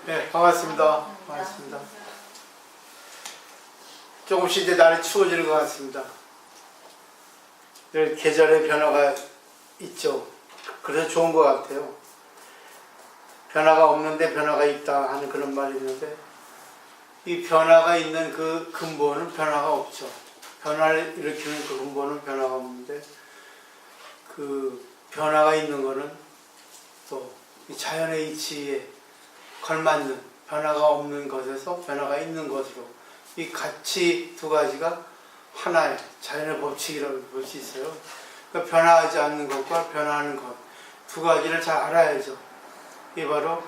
네, 반갑습니다. 반갑습니다. 조금씩 이제 날이 추워지는 것 같습니다. 늘 계절의 변화가 있죠. 그래서 좋은 것 같아요. 변화가 없는데 변화가 있다 하는 그런 말이 있는데, 이 변화가 있는 그 근본은 변화가 없죠. 변화를 일으키는 그 근본은 변화가 없는데, 그 변화가 있는 거는 또 이 자연의 이치에 걸맞는 변화가 없는 것에서 변화가 있는 것으로, 이 가치 두 가지가 하나의 자연의 법칙이라고 볼 수 있어요. 그러니까 변화하지 않는 것과 변화하는 것 두 가지를 잘 알아야죠. 이게 바로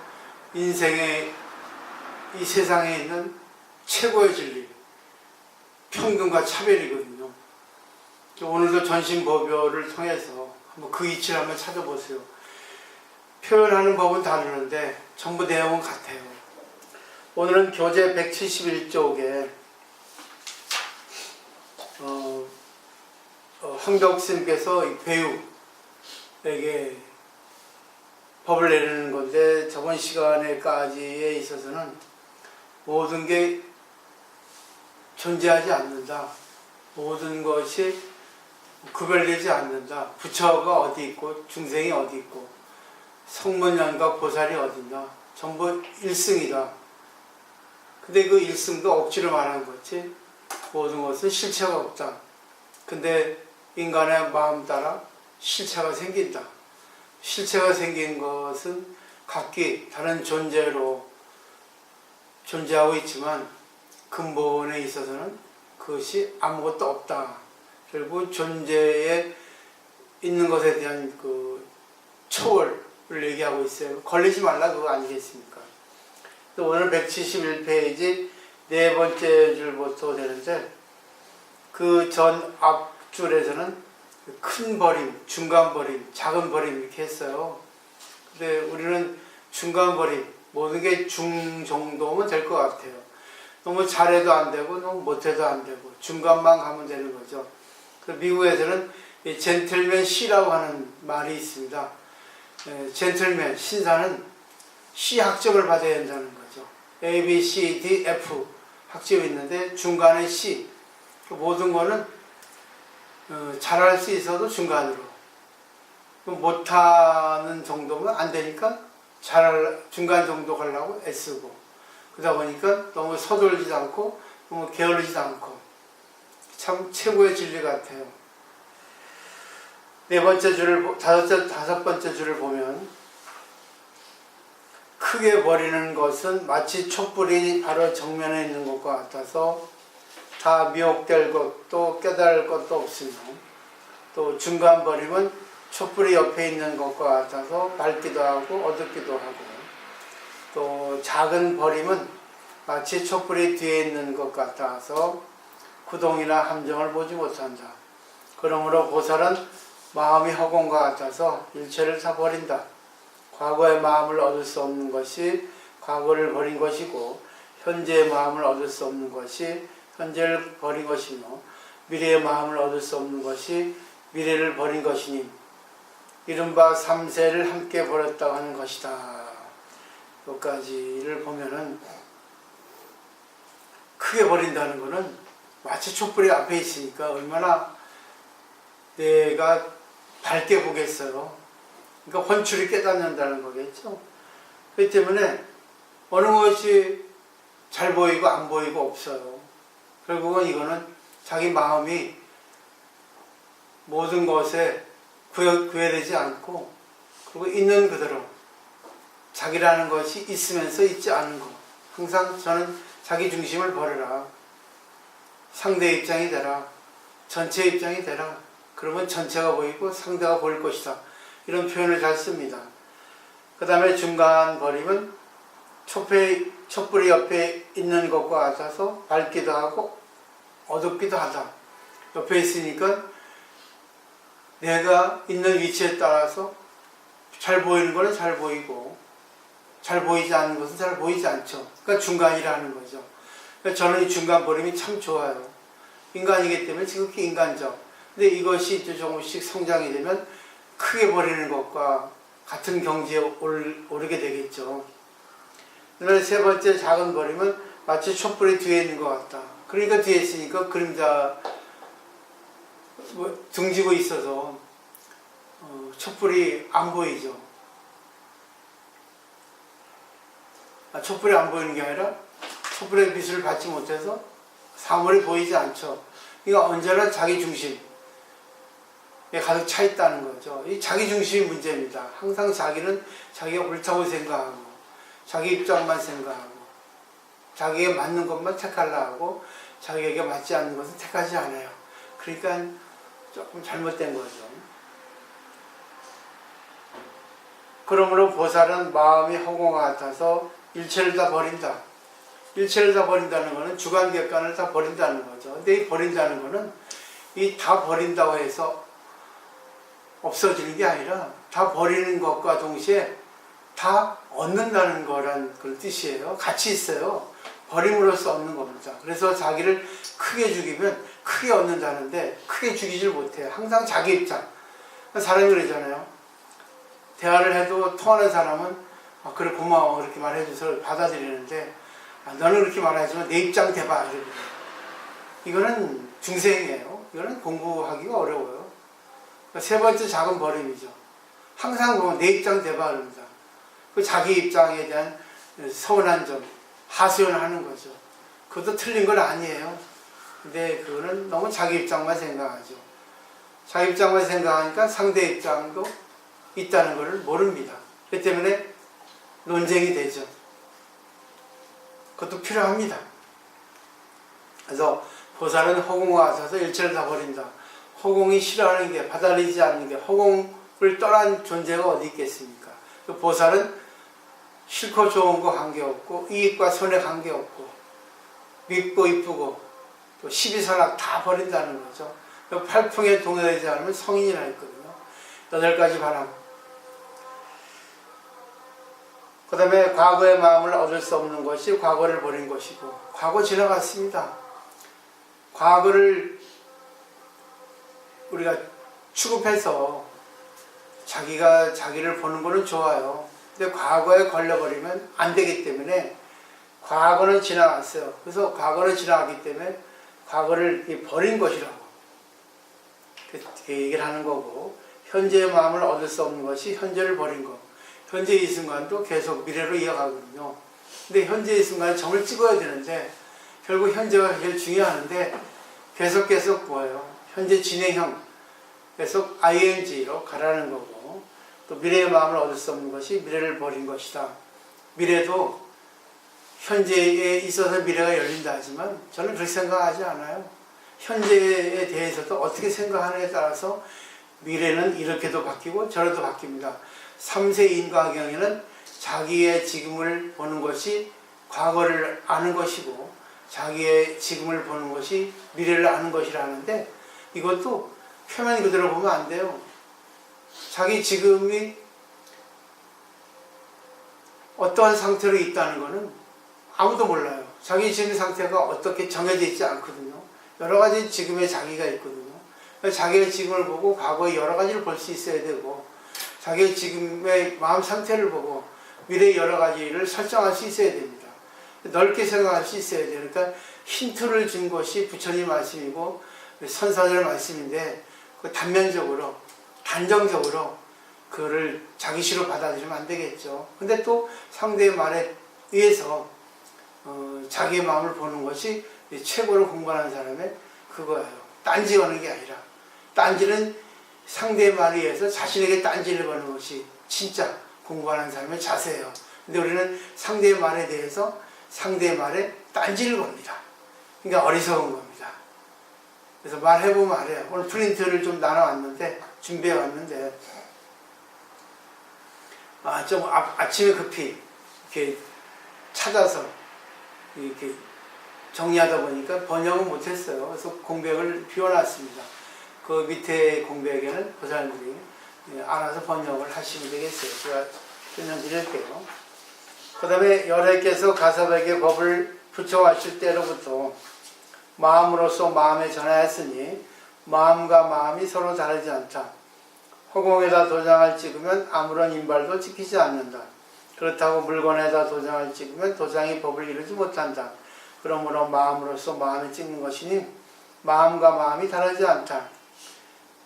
인생의, 이 세상에 있는 최고의 진리, 평등과 차별이거든요. 오늘도 전신법요를 통해서 한번 그 이치를 한번 찾아보세요. 표현하는 법은 다르는데 전부 내용은 같아요. 오늘은 교재 171쪽에 황덕 스님께서 배우에게 법을 내리는 건데, 저번 시간에까지에 있어서는 모든 게 존재하지 않는다, 모든 것이 구별되지 않는다, 부처가 어디 있고 중생이 어디 있고 성문연과 보살이 어딨나, 전부 일승이다. 근데 그 일승도 억지로 말하는 거지, 모든 것은 실체가 없다. 근데 인간의 마음 따라 실체가 생긴다. 실체가 생긴 것은 각기 다른 존재로 존재하고 있지만 근본에 있어서는 그것이 아무것도 없다. 결국 존재에 있는 것에 대한 그 초월을 얘기하고 있어요. 걸리지 말라 그거 아니겠습니까? 또 오늘 171페이지 네 번째 줄부터 되는데, 그 전 앞줄에서는 큰 버림, 중간 버림, 작은 버림 이렇게 했어요. 근데 우리는 중간 버림, 모든 게 중 정도면 될 것 같아요. 너무 잘해도 안 되고 너무 못해도 안 되고 중간만 가면 되는 거죠. 미국에서는 젠틀맨 C라고 하는 말이 있습니다. 젠틀맨, 신사는 C 학점을 받아야 된다는 거죠. A, B, C, D, F 학점이 있는데 중간에 C. 모든 거는 잘할 수 있어도 중간으로, 못하는 정도면 안 되니까 중간 정도 가려고 애쓰고, 그러다 보니까 너무 서둘지도 않고 너무 게을르지도 않고, 참 최고의 진리 같아요. 네 번째 줄을, 다섯 번째 줄을 보면, 크게 버리는 것은 마치 촛불이 바로 정면에 있는 것과 같아서 다 미혹될 것도 깨달을 것도 없으며, 또 중간 버림은 촛불이 옆에 있는 것과 같아서 밝기도 하고 어둡기도 하고, 또 작은 버림은 마치 촛불이 뒤에 있는 것 같아서 구동이나 함정을 보지 못한다. 그러므로 보살은 마음이 허공과 같아서 일체를 다 버린다. 과거의 마음을 얻을 수 없는 것이 과거를 버린 것이고, 현재의 마음을 얻을 수 없는 것이 현재를 버린 것이며, 미래의 마음을 얻을 수 없는 것이 미래를 버린 것이니 이른바 삼세를 함께 버렸다고 하는 것이다. 여기까지를 보면은 크게 버린다는 것은 마치 촛불이 앞에 있으니까 얼마나 내가 밝게 보겠어요. 그러니까 혼출이 깨닫는다는 거겠죠. 그렇기 때문에 어느 것이 잘 보이고 안 보이고 없어요. 결국은 이거는 자기 마음이 모든 것에 구애되지 않고, 그리고 있는 그대로 자기라는 것이 있으면서 있지 않은 것. 항상 저는 자기 중심을 버려라, 상대 입장이 되라, 전체 입장이 되라. 그러면 전체가 보이고 상대가 보일 것이다. 이런 표현을 잘 씁니다. 그 다음에 중간 버림은 촛불이 옆에 있는 것과 같아서 밝기도 하고 어둡기도 하다. 옆에 있으니까 내가 있는 위치에 따라서 잘 보이는 거는 잘 보이고 잘 보이지 않는 것은 잘 보이지 않죠. 그러니까 중간이라는 거죠. 그러니까 저는 이 중간 버림이 참 좋아요. 인간이기 때문에 지극히 인간적. 근데 이것이 이제 조금씩 성장이 되면 크게 버리는 것과 같은 경지에 오르게 되겠죠. 그다음에 세 번째 작은 벌이면 마치 촛불이 뒤에 있는 것 같다. 그러니까 뒤에 있으니까 그림자 등지고 있어서 촛불이 안 보이죠. 촛불이 안 보이는 게 아니라 촛불의 빛을 받지 못해서 사물이 보이지 않죠. 그러니까 언제나 자기 중심에 가득 차 있다는 거죠. 이 자기 중심이 문제입니다. 항상 자기는 자기가 옳다고 생각하고 자기 입장만 생각하고 자기에게 맞는 것만 택하려 하고 자기에게 맞지 않는 것은 택하지 않아요. 그러니까 조금 잘못된 거죠. 그러므로 보살은 마음이 허공 같아서 일체를 다 버린다. 일체를 다 버린다는 것은 주관객관을 다 버린다는 거죠. 근데 이 버린다는 것은 이 다 버린다고 해서 없어지는 게 아니라 다 버리는 것과 동시에 다 얻는다는 거란 그런 뜻이에요. 같이 있어요. 버림으로써 얻는 겁니다. 그래서 자기를 크게 죽이면 크게 얻는다는데 크게 죽이질 못해요. 항상 자기 입장. 사람이 그러잖아요. 대화를 해도 통하는 사람은 그래 고마워 그렇게 말해줘서 받아들이는데 너는 그렇게 말하지만 내 입장 대봐. 이거는 중생이에요. 이거는 공부하기가 어려워요. 세 번째 작은 버림이죠. 항상 보면 내 입장 대봐 그럽니다. 그 자기 입장에 대한 서운한 점, 하소연하는 거죠. 그것도 틀린 건 아니에요. 근데 그거는 너무 자기 입장만 생각하죠. 자기 입장만 생각하니까 상대 입장도 있다는 것을 모릅니다. 그렇기 때문에 논쟁이 되죠. 그것도 필요합니다. 그래서 보살은 허공과 같아서 일체를 다 버린다. 허공이 싫어하는 게, 받아들이지 않는 게, 허공을 떠난 존재가 어디 있겠습니까? 그 보살은 싫고 좋은 거 관계없고 이익과 손해 관계없고 밉고 이쁘고 또 시비선악 다 버린다는 거죠. 팔풍에 동요되지 않으면 성인이라 했거든요. 8가지 바람. 그 다음에 과거의 마음을 얻을 수 없는 것이 과거를 버린 것이고, 과거 지나갔습니다. 과거를 우리가 추급해서 자기가 자기를 보는 거는 좋아요. 근데 과거에 걸려버리면 안 되기 때문에 과거는 지나갔어요. 그래서 과거는 지나갔기 때문에 과거를 버린 것이라고 그렇게 얘기를 하는 거고, 현재의 마음을 얻을 수 없는 것이 현재를 버린 것. 현재 이 순간도 계속 미래로 이어가거든요. 근데 현재 이 순간에 점을 찍어야 되는데 결국 현재가 제일 중요한데 계속 뭐예요? 현재 진행형 계속 ing로 가라는 거고, 또 미래의 마음을 얻을 수 없는 것이 미래를 버린 것이다. 미래도 현재에 있어서 미래가 열린다 하지만 저는 그렇게 생각하지 않아요. 현재에 대해서도 어떻게 생각하느냐에 따라서 미래는 이렇게도 바뀌고 저렇게도 바뀝니다. 3세 인과경에는 자기의 지금을 보는 것이 과거를 아는 것이고 자기의 지금을 보는 것이 미래를 아는 것이라는데, 이것도 표면 그대로 보면 안 돼요. 자기 지금이 어떠한 상태로 있다는 것은 아무도 몰라요. 자기 지금 상태가 어떻게 정해져 있지 않거든요. 여러 가지 지금의 자기가 있거든요. 자기의 지금을 보고 과거의 여러 가지를 볼 수 있어야 되고, 자기의 지금의 마음 상태를 보고 미래의 여러 가지를 설정할 수 있어야 됩니다. 넓게 생각할 수 있어야 돼요. 그러니까 힌트를 준 것이 부처님 말씀이고 선사들 말씀인데, 그 단면적으로 단정적으로 그거를 자기시로 받아들이면 안 되겠죠. 근데 또 상대의 말에 의해서 자기의 마음을 보는 것이 최고로 공부하는 사람의 그거예요. 딴지 거는 게 아니라, 딴지는 상대의 말에 의해서 자신에게 딴지를 거는 것이 진짜 공부하는 사람의 자세예요. 근데 우리는 상대의 말에 대해서 상대의 말에 딴지를 겁니다. 그러니까 어리석은 겁니다. 그래서 말해보면 알아요. 오늘 프린트를 좀 나눠왔는데, 준비해왔는데, 좀 아침에 급히 이렇게 찾아서 이렇게 정리하다 보니까 번역은 못했어요. 그래서 공백을 비워놨습니다. 그 밑에 공백에는 보살님들이 알아서 번역을 하시면 되겠어요. 제가 설명드릴게요. 그 다음에 열애께서 가섭에게 법을 부처하실 때로부터 마음으로서 마음에 전하였으니 마음과 마음이 서로 다르지 않다. 허공에다 도장을 찍으면 아무런 인발도 찍히지 않는다. 그렇다고 물건에다 도장을 찍으면 도장이 법을 이루지 못한다. 그러므로 마음으로서 마음을 찍는 것이니 마음과 마음이 다르지 않다.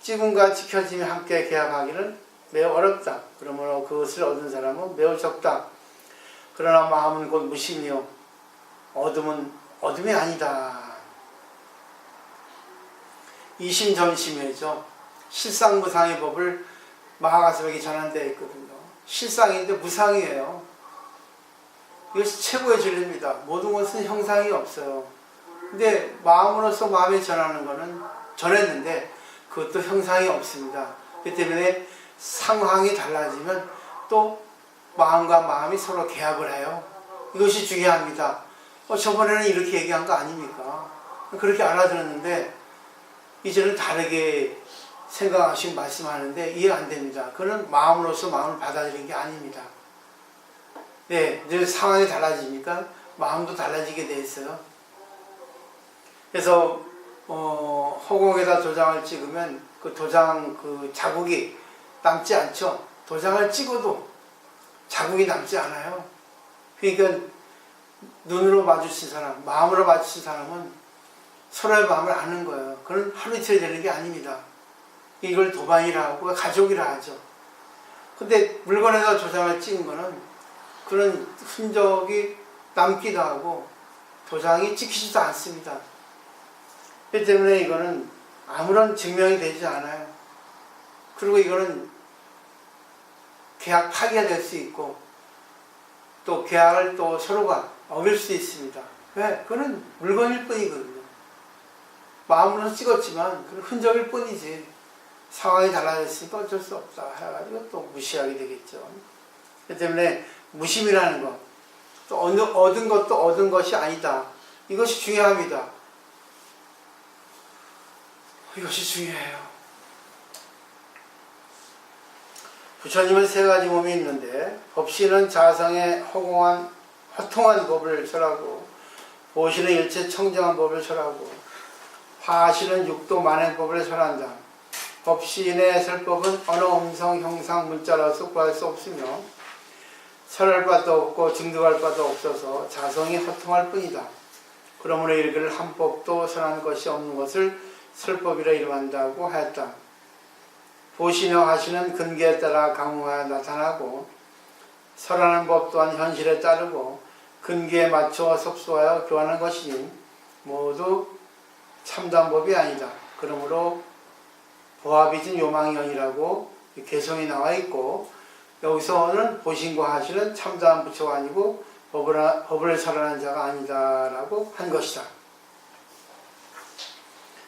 찍음과 찍혀짐이 함께 계약하기는 매우 어렵다. 그러므로 그것을 얻은 사람은 매우 적다. 그러나 마음은 곧 무심이요 어둠은 어둠이 아니다. 이심전심이죠. 실상무상의 법을 마하가스백이 전한 데 있거든요. 실상인데 무상이에요. 이것이 최고의 진리입니다. 모든 것은 형상이 없어요. 근데 마음으로서 마음에 전하는 거는 전했는데 그것도 형상이 없습니다. 그렇기 때문에 상황이 달라지면 또 마음과 마음이 서로 계약을 해요. 이것이 중요합니다. 저번에는 이렇게 얘기한 거 아닙니까? 그렇게 알아들었는데 이제는 다르게 생각하시고 말씀하는데 이해 안 됩니다. 그건 마음으로서 마음을 받아들이는 게 아닙니다. 네, 이제 상황이 달라지니까 마음도 달라지게 돼 있어요. 그래서 허공에다 도장을 찍으면 그 도장 그 자국이 남지 않죠. 도장을 찍어도 자국이 남지 않아요. 그러니까 눈으로 마주친 사람, 마음으로 마주친 사람은 서로의 마음을 아는 거예요. 그건 하루 이틀 되는 게 아닙니다. 이걸 도반이라 하고 가족이라 하죠. 근데 물건에다 도장을 찍은 거는 그런 흔적이 남기도 하고 도장이 찍히지도 않습니다. 그렇기 때문에 이거는 아무런 증명이 되지 않아요. 그리고 이거는 계약 파기가 될 수 있고 또 계약을 또 서로가 어길 수 있습니다. 왜? 그거는 물건일 뿐이거든요. 마음으로 찍었지만 그건 흔적일 뿐이지 상황이 달라졌으니까 어쩔 수 없다 해가지고 또 무시하게 되겠죠. 그렇기 때문에 무심이라는 것, 또 얻은 것도 얻은 것이 아니다. 이것이 중요합니다. 이것이 중요해요. 부처님은 세 가지 몸이 있는데 법시는 자성의 허통한 법을 설하고 보시는 일체 청정한 법을 설하고 화시는 육도 만행법을 설한다. 법시인의 설법은 어느 음성, 형상, 문자로서 구할 수 없으며 설할 바도 없고 증득할 바도 없어서 자성이 허통할 뿐이다. 그러므로 이르기를 한 법도 설한 것이 없는 것을 설법이라 이름한다고 하였다. 보시며 하시는 근기에 따라 강화하여 나타나고 설하는 법 또한 현실에 따르고 근기에 맞춰 섭수하여 교하는 것이니 모두 참다한 법이 아니다. 그러므로 보합이진 요망이언이라고 개성이 나와 있고 여기서는 보신과 하시는 참다한 부처가 아니고 법을 설하는 자가 아니다라고 한 것이다.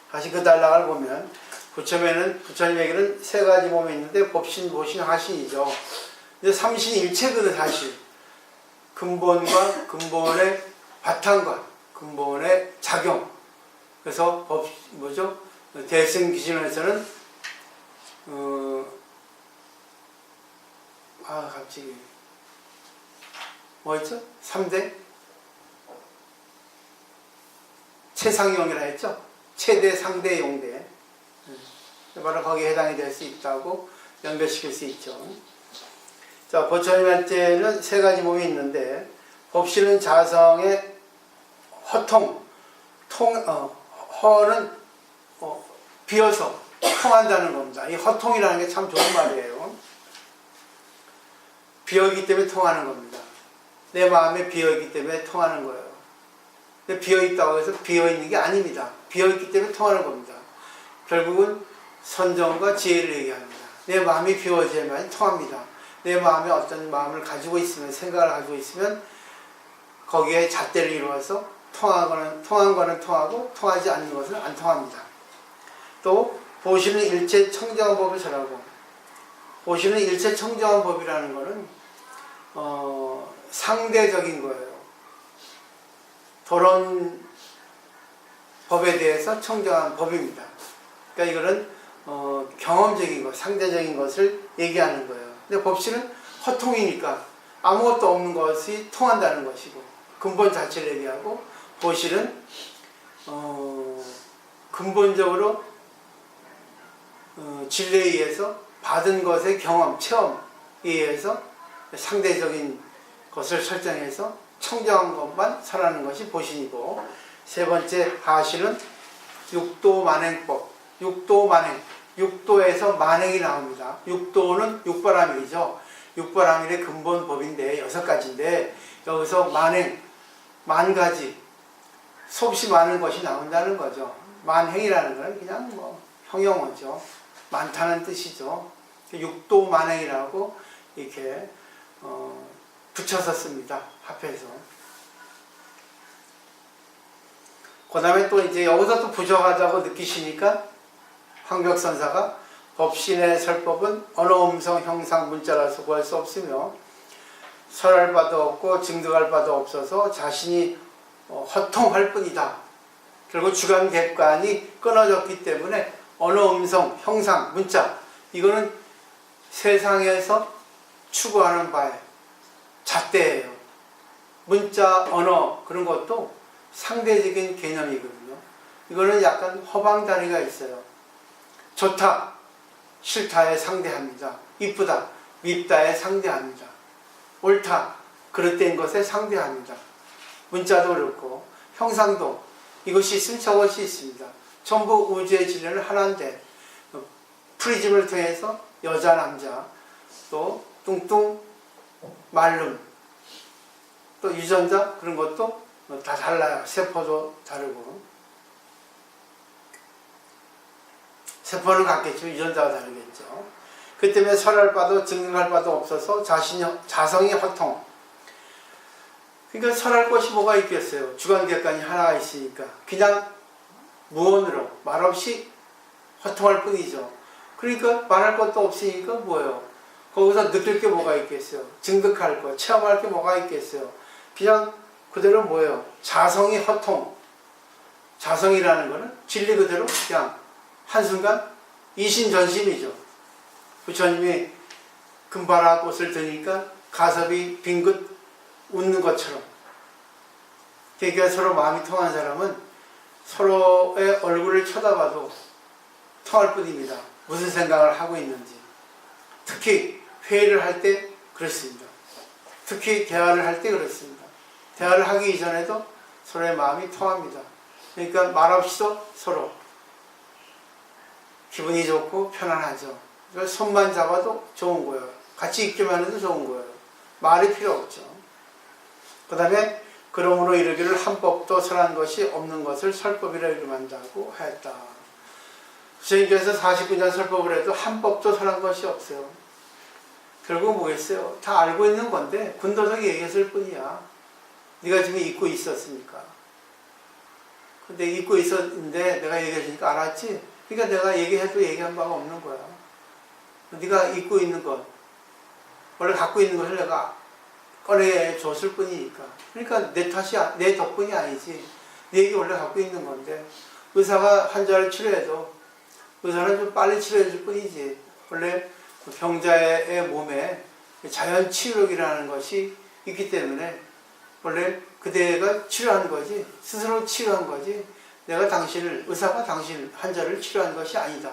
다시 그 단락을 보면 부처님에게는 세 가지 몸이 있는데 법신, 보신, 하신이죠. 근데 삼신일체거든 사실. 근본과 근본의 바탕과 근본의 작용. 그래서 대승 기준에서는 갑자기 뭐였죠? 3대 최상용이라 했죠? 최대, 상대, 용대. 바로 거기에 해당이 될 수 있다고 연결시킬 수 있죠. 자, 부처님한테는 세 가지 몸이 있는데 법시는 자성의 허통, 허는 비어서 통한다는 겁니다. 이 허통이라는 게 참 좋은 말이에요. 비어있기 때문에 통하는 겁니다. 내 마음에 비어있기 때문에 통하는 거예요. 근데 비어있다고 해서 비어있는 게 아닙니다. 비어있기 때문에 통하는 겁니다. 결국은 선정과 지혜를 얘기합니다. 내 마음이 비워져야만 통합니다. 내 마음에 어떤 마음을 가지고 있으면, 생각을 가지고 있으면 거기에 잣대를 이루어서 통한 거는 통하고 통하지 않는 것은 안 통합니다. 또 보시는 일체 청정한 법을 설하고, 보시는 일체 청정한 법이라는 것은 상대적인 거예요. 도론 법에 대해서 청정한 법입니다. 그러니까 이거는 경험적인 것, 상대적인 것을 얘기하는 거예요. 근데 법시는 허통이니까 아무것도 없는 것이 통한다는 것이고, 근본 자체를 얘기하고, 보시는 근본적으로 진리에 의해서 받은 것의 경험, 체험에 의해서 상대적인 것을 설정해서 청정한 것만 설하는 것이 보신이고, 세 번째 하신은 육도 만행법. 육도 만행. 육도에서 만행이 나옵니다. 육도는 육바라밀이죠. 육바라밀의 근본 법인데 6가지인데 여기서 만행, 만 가지, 수없이 많은 것이 나온다는 거죠. 만행이라는 것은 그냥 뭐 형용어죠. 많다는 뜻이죠. 육도 만행이라고 이렇게 붙여서 씁니다. 합해서. 그 다음에 또 이제 여기서 또 부족하다고 느끼시니까 황벽선사가 법신의 설법은 언어, 음성, 형상, 문자라서 구할 수 없으며 설할 바도 없고 증득할 바도 없어서 자신이 허통할 뿐이다. 그리고 주관 객관이 끊어졌기 때문에 언어, 음성, 형상, 문자, 이거는 세상에서 추구하는 바에 잣대예요. 문자, 언어 그런 것도 상대적인 개념이거든요. 이거는 약간 허방다리가 있어요. 좋다, 싫다에 상대합니다. 이쁘다, 밉다에 상대합니다. 옳다, 그릇된 것에 상대합니다. 문자도 그렇고 형상도 이것이 있으면 저것이 있습니다. 전부 우주의 진리는 하나인데 프리즘을 통해서 여자, 남자, 또 뚱뚱, 말름, 또 유전자 그런 것도 다 달라요. 세포도 다르고. 세포는 같겠지만 유전자가 다르겠죠. 그 때문에 설할 바도 증명할 바도 없어서 자성이 허통. 그러니까 설할 것이 뭐가 있겠어요. 주관객관이 하나가 있으니까 그냥 무언으로 말없이 허통할 뿐이죠. 그러니까 말할 것도 없으니까 뭐예요. 거기서 느낄 게 뭐가 있겠어요. 증득할 거, 체험할 게 뭐가 있겠어요. 그냥 그대로 뭐예요. 자성이 허통. 자성이라는 거는 진리 그대로 그냥 한순간 이신전심이죠. 부처님이 금바라 꽃을 드니까 가섭이 빙긋 웃는 것처럼. 그러니까 서로 마음이 통한 사람은 서로의 얼굴을 쳐다봐도 통할 뿐입니다. 무슨 생각을 하고 있는지. 특히 회의를 할 때 그렇습니다. 특히 대화를 할 때 그렇습니다. 대화를 하기 이전에도 서로의 마음이 통합니다. 그러니까 말없이도 서로 기분이 좋고 편안하죠. 그러니까 손만 잡아도 좋은 거예요. 같이 있기만 해도 좋은 거예요. 말이 필요 없죠. 그 다음에 그러므로 이르기를 한 법도 설한 것이 없는 것을 설법이라 이름한다고 하였다. 부처님께서 49년 설법을 해도 한 법도 설한 것이 없어요. 결국 뭐겠어요? 다 알고 있는 건데 군더더기 얘기했을 뿐이야. 네가 지금 잊고 있었으니까. 근데 잊고 있었는데 내가 얘기해주니까 알았지? 그러니까 내가 얘기해도 얘기한 바가 없는 거야. 네가 잊고 있는 것, 원래 갖고 있는 것을 내가 꺼내줬을 뿐이니까. 그러니까 내 탓이, 내 덕분이 아니지. 네 얘기 원래 갖고 있는 건데 의사가 환자를 치료해도 의사는 좀 빨리 치료해줄 뿐이지. 원래 병자의 몸에 자연 치유력이라는 것이 있기 때문에 원래 그대가 치료한 거지, 스스로 치료한 거지, 내가 당신을, 의사가 당신 환자를 치료한 것이 아니다.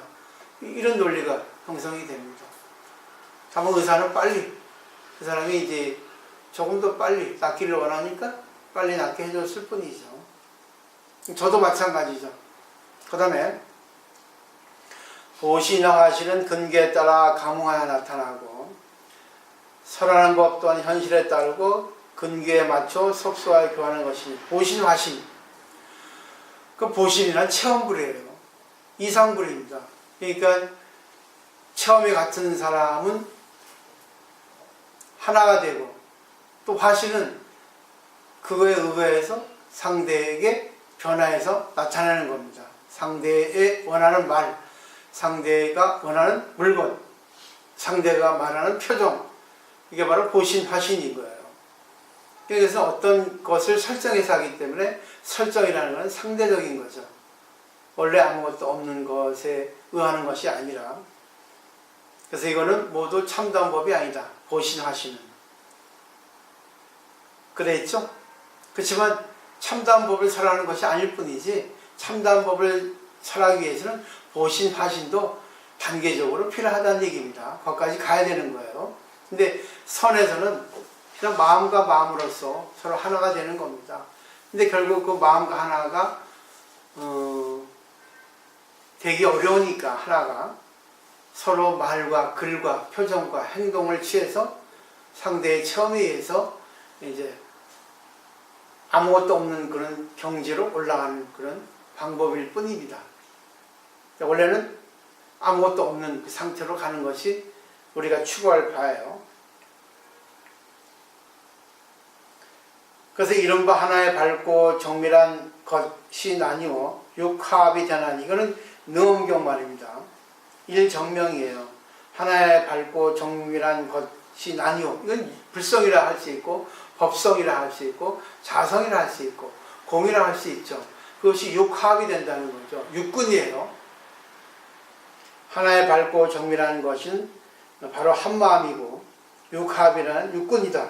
이런 논리가 형성이 됩니다. 다만 의사는 빨리, 그 사람이 이제 조금 더 빨리 낫기를 원하니까 빨리 낫게 해줬을 뿐이죠. 저도 마찬가지죠. 그 다음에 보신형하시는 근기에 따라 감흥하여 나타나고 설하는 법 또한 현실에 따르고 근기에 맞춰 속소하여 교하는 것이니 보신화신. 그 보신이란 체험불이에요. 이상불입니다. 그러니까 체험이 같은 사람은 하나가 되고 또 화신은 그거에 의거해서 상대에게 변화해서 나타나는 겁니다. 상대의 원하는 말, 상대가 원하는 물건, 상대가 말하는 표정, 이게 바로 보신, 화신인 거예요. 그래서 어떤 것을 설정해서 하기 때문에 설정이라는 것은 상대적인 거죠. 원래 아무것도 없는 것에 의하는 것이 아니라. 그래서 이거는 모두 참다운 법이 아니다. 보신, 화신은. 그랬죠? 그렇지만 참다운 법을 설하는 것이 아닐 뿐이지 참다운 법을 설하기 위해서는 보신, 화신도 단계적으로 필요하다는 얘기입니다. 거기까지 가야 되는 거예요. 근데 선에서는 그냥 마음과 마음으로서 서로 하나가 되는 겁니다. 근데 결국 그 마음과 하나가 되기 어려우니까 하나가 서로 말과 글과 표정과 행동을 취해서 상대의 체험에 의해서 이제 아무것도 없는 그런 경지로 올라가는 그런 방법일 뿐입니다. 원래는 아무것도 없는 그 상태로 가는 것이 우리가 추구할 바예요. 그래서 이른바 하나의 밝고 정밀한 것이 나뉘어 육합이 되나니, 이거는 능엄경 말입니다. 일정명이에요. 하나의 밝고 정밀한 것이 나뉘어, 이건 불성이라 할 수 있고 법성이라 할 수 있고 자성이라 할 수 있고 공이라 할 수 있죠. 그것이 육합이 된다는 거죠. 육군이에요. 하나의 밝고 정밀한 것은 바로 한마음이고 육합이라는 육군이다.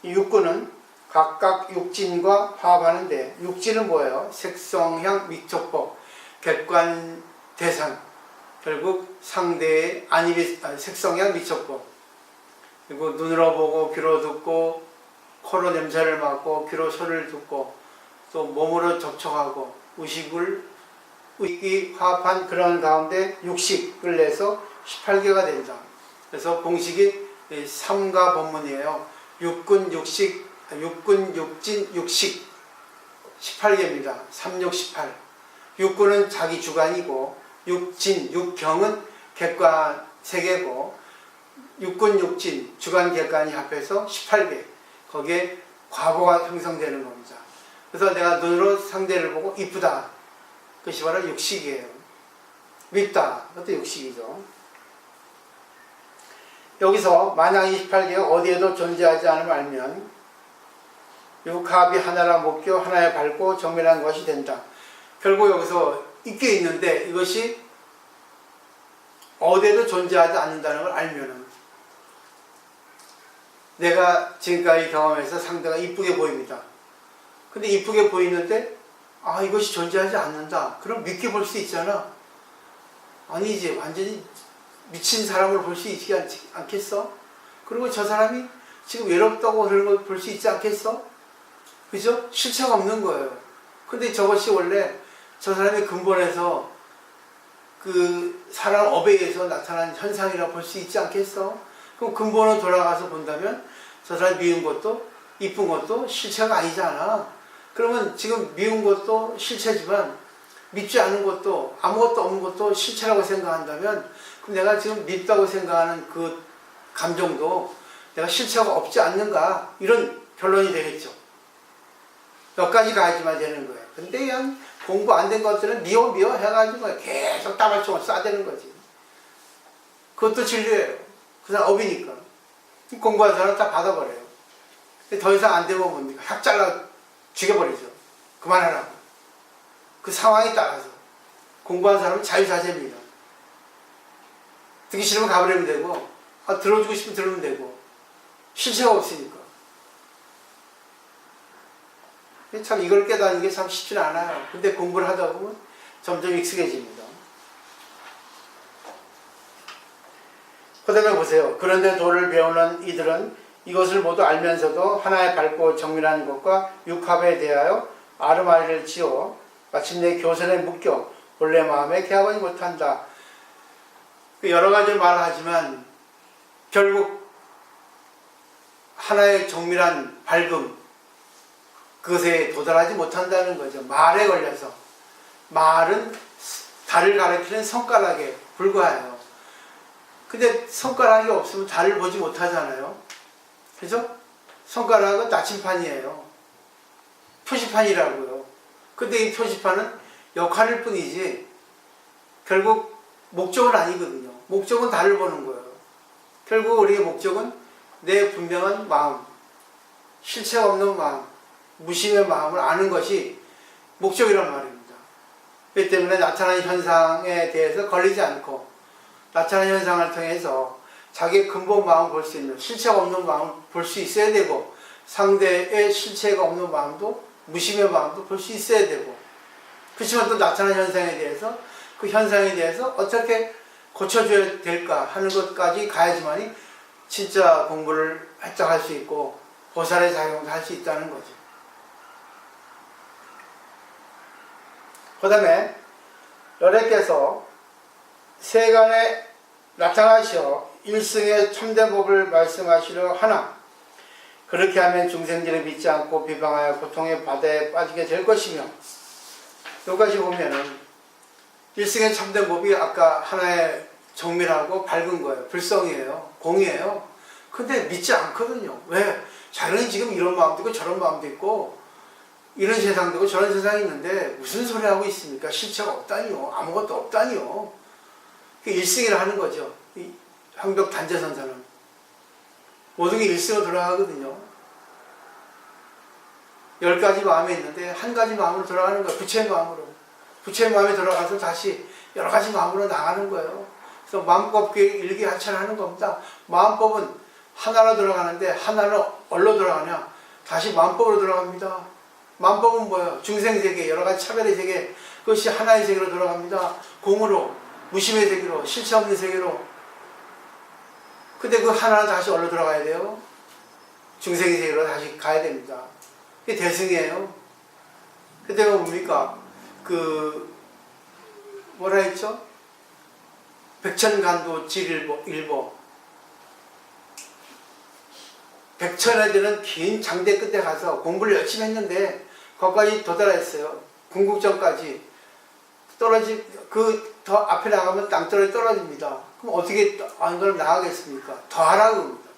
이 육군은 각각 육진과 화합하는데, 육진은 뭐예요? 색성향 미촉법, 객관 대상, 결국 상대의 색성향 미촉법, 그리고 눈으로 보고 귀로 듣고 코로 냄새를 맡고 귀로 소리를 듣고 또 몸으로 접촉하고 의식이 화합한 그런 가운데 육식을 내서 18개가 된다. 그래서 공식이 삼가 법문이에요. 육군, 육진, 육식 18개입니다. 36, 18. 육군은 자기 주관이고, 육진, 육경은 객관 3개고, 육군, 육진, 주관, 객관이 합해서 18개. 거기에 과거가 형성되는 겁니다. 그래서 내가 눈으로 상대를 보고 이쁘다. 그것이 바로 육식이에요. 밉다. 그것도 육식이죠. 여기서 만약 28개가 어디에도 존재하지 않음을 알면 육합이 하나라 목교, 하나의 밝고 정밀한 것이 된다. 결국 여기서 있게 있는데 이것이 어디에도 존재하지 않는다는 걸 알면은, 내가 지금까지 경험해서 상대가 이쁘게 보입니다. 근데 이쁘게 보이는데 이것이 존재하지 않는다. 그럼 믿게 볼 수 있잖아. 아니지, 완전히 미친 사람을 볼 수 있지 않겠어? 그리고 저 사람이 지금 외롭다고 그런 걸 볼 수 있지 않겠어? 그죠? 실체가 없는 거예요. 근데 저것이 원래 저 사람의 근본에서 그 사람 업에 의해서 나타난 현상이라고 볼 수 있지 않겠어? 그럼 근본으로 돌아가서 본다면 저 사람이 미운 것도 이쁜 것도 실체가 아니잖아. 그러면 지금 미운 것도 실체지만 밉지 않은 것도 아무것도 없는 것도 실체라고 생각한다면, 그럼 내가 지금 밉다고 생각하는 그 감정도 내가 실체가 없지 않는가, 이런 결론이 되겠죠. 여기까지 가야지만 되는 거예요. 근데 그냥 공부 안 된 것들은 미워 해가지고 계속 따발총을 쏴대는 거지. 그것도 진리예요. 그 사람 업이니까. 공부한 사람은 다 받아버려요. 근데 더 이상 안 되면 뭡니까? 확 잘라 죽여버리죠. 그만하라고. 그 상황에 따라서. 공부한 사람은 자유자재입니다. 듣기 싫으면 가버리면 되고, 들어주고 싶으면 들으면 되고, 실체가 없으니까. 참 이걸 깨닫는 게 참 쉽지는 않아요. 근데 공부를 하다 보면 점점 익숙해집니다. 그 다음에 보세요. 그런데 도를 배우는 이들은 이것을 모두 알면서도 하나의 밝고 정밀한 것과 육합에 대하여 아르마리를 지어 마침내 교선에 묶여 본래 마음에 개합하지 못한다. 여러 가지 말을 하지만 결국 하나의 정밀한 밝음, 그것에 도달하지 못한다는 거죠. 말에 걸려서. 말은 달을 가리키는 손가락에 불과해요. 근데 손가락이 없으면 달을 보지 못하잖아요. 그죠? 손가락은 나침판이에요. 표시판이라고요. 근데 이 표시판은 역할일 뿐이지 결국 목적은 아니거든요. 목적은 달을 보는 거예요. 결국 우리의 목적은 내 분명한 마음, 실체가 없는 마음, 무심의 마음을 아는 것이 목적이란 말입니다. 그렇기 때문에 나타나는 현상에 대해서 걸리지 않고 나타나는 현상을 통해서 자기의 근본 마음을 볼 수 있는, 실체가 없는 마음을 볼 수 있어야 되고, 상대의 실체가 없는 마음도, 무심의 마음도 볼 수 있어야 되고, 그렇지만 또 나타나는 현상에 대해서 그 현상에 대해서 어떻게 고쳐줘야 될까 하는 것까지 가야지만이 진짜 공부를 활짝 할 수 있고 보살의 작용도 할 수 있다는 거죠. 그 다음에 열애께서 세간에 나타나시어 일승의 참된 법을 말씀하시려 하나 그렇게 하면 중생들을 믿지 않고 비방하여 고통의 바다에 빠지게 될 것이며 여기까지 보면은 일승의 참된 법이 아까 하나의 정밀하고 밝은 거예요. 불성이에요. 공이에요. 근데 믿지 않거든요. 왜? 자기는 지금 이런 마음도 있고 저런 마음도 있고 이런 세상도 있고 저런 세상이 있는데 무슨 소리 하고 있습니까? 실체가 없다니요. 아무것도 없다니요. 그게 일승이라 하는 거죠. 이 황벽 단재선사는. 모든 게 일승으로 돌아가거든요. 10가지 마음이 있는데 한 가지 마음으로 돌아가는 거예요. 부처의 마음으로. 부처의 마음에 들어가서 다시 여러 가지 마음으로 나가는 거예요. 그래서 마음법 일기하차하는 겁니다. 마음법은 하나로 들어가는데 하나는 어디로 들어가냐? 다시 마음법으로 들어갑니다. 마음법은 뭐예요? 중생세계, 여러 가지 차별의 세계, 그것이 하나의 세계로 들어갑니다. 공으로, 무심의 세계로, 실체 없는 세계로. 근데 그 하나는 다시 어디로 들어가야 돼요? 중생의 세계로 다시 가야 됩니다. 그게 대승이에요. 그때가 뭡니까? 뭐라 했죠? 백천간도 질일보. 백천에 되는 긴 장대 끝에 가서 공부를 열심히 했는데 거기까지 도달했어요. 궁극점까지 그 더 앞에 나가면 땅떨어지 떨어집니다. 그럼 어떻게 안 그럼 나가겠습니까? 더 하라고 합니다.